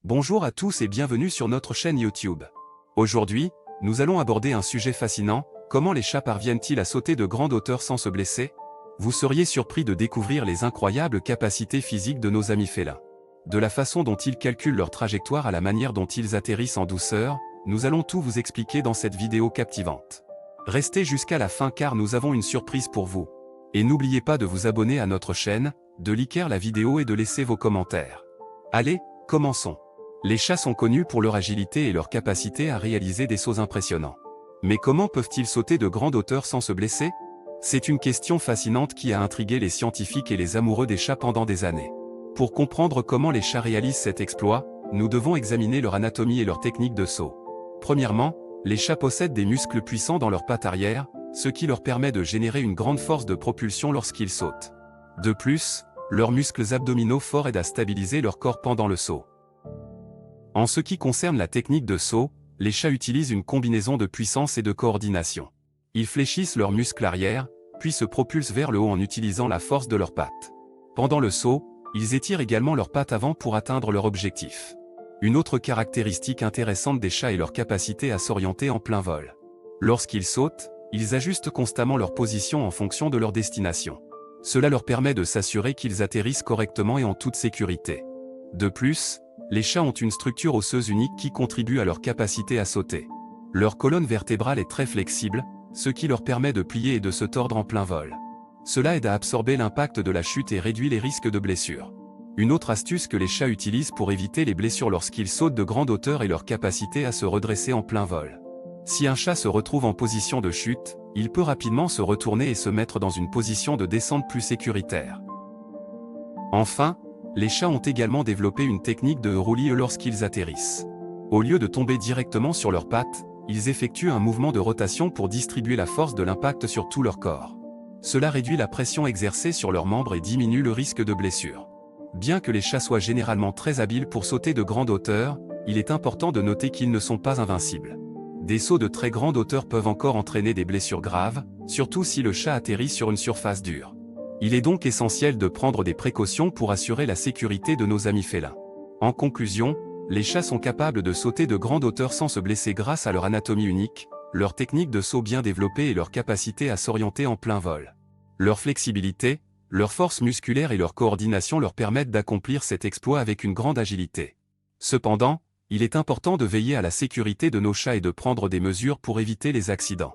Bonjour à tous et bienvenue sur notre chaîne YouTube. Aujourd'hui, nous allons aborder un sujet fascinant, comment les chats parviennent-ils à sauter de grandes hauteurs sans se blesser? Vous seriez surpris de découvrir les incroyables capacités physiques de nos amis félins. De la façon dont ils calculent leur trajectoire à la manière dont ils atterrissent en douceur, nous allons tout vous expliquer dans cette vidéo captivante. Restez jusqu'à la fin car nous avons une surprise pour vous. Et n'oubliez pas de vous abonner à notre chaîne, de liker la vidéo et de laisser vos commentaires. Allez, commençons. Les chats sont connus pour leur agilité et leur capacité à réaliser des sauts impressionnants. Mais comment peuvent-ils sauter de grandes hauteurs sans se blesser? C'est une question fascinante qui a intrigué les scientifiques et les amoureux des chats pendant des années. Pour comprendre comment les chats réalisent cet exploit, nous devons examiner leur anatomie et leur technique de saut. Premièrement, les chats possèdent des muscles puissants dans leurs pattes arrière, ce qui leur permet de générer une grande force de propulsion lorsqu'ils sautent. De plus, leurs muscles abdominaux forts aident à stabiliser leur corps pendant le saut. En ce qui concerne la technique de saut, les chats utilisent une combinaison de puissance et de coordination. Ils fléchissent leurs muscles arrière, puis se propulsent vers le haut en utilisant la force de leurs pattes. Pendant le saut, ils étirent également leurs pattes avant pour atteindre leur objectif. Une autre caractéristique intéressante des chats est leur capacité à s'orienter en plein vol. Lorsqu'ils sautent, ils ajustent constamment leur position en fonction de leur destination. Cela leur permet de s'assurer qu'ils atterrissent correctement et en toute sécurité. De plus, les chats ont une structure osseuse unique qui contribue à leur capacité à sauter. Leur colonne vertébrale est très flexible, ce qui leur permet de plier et de se tordre en plein vol. Cela aide à absorber l'impact de la chute et réduit les risques de blessures. Une autre astuce que les chats utilisent pour éviter les blessures lorsqu'ils sautent de grandes hauteurs est leur capacité à se redresser en plein vol. Si un chat se retrouve en position de chute, il peut rapidement se retourner et se mettre dans une position de descente plus sécuritaire. Enfin, les chats ont également développé une technique de roulis lorsqu'ils atterrissent. Au lieu de tomber directement sur leurs pattes, ils effectuent un mouvement de rotation pour distribuer la force de l'impact sur tout leur corps. Cela réduit la pression exercée sur leurs membres et diminue le risque de blessure. Bien que les chats soient généralement très habiles pour sauter de grandes hauteurs, il est important de noter qu'ils ne sont pas invincibles. Des sauts de très grande hauteur peuvent encore entraîner des blessures graves, surtout si le chat atterrit sur une surface dure. Il est donc essentiel de prendre des précautions pour assurer la sécurité de nos amis félins. En conclusion, les chats sont capables de sauter de grandes hauteurs sans se blesser grâce à leur anatomie unique, leur technique de saut bien développée et leur capacité à s'orienter en plein vol. Leur flexibilité, leur force musculaire et leur coordination leur permettent d'accomplir cet exploit avec une grande agilité. Cependant, il est important de veiller à la sécurité de nos chats et de prendre des mesures pour éviter les accidents.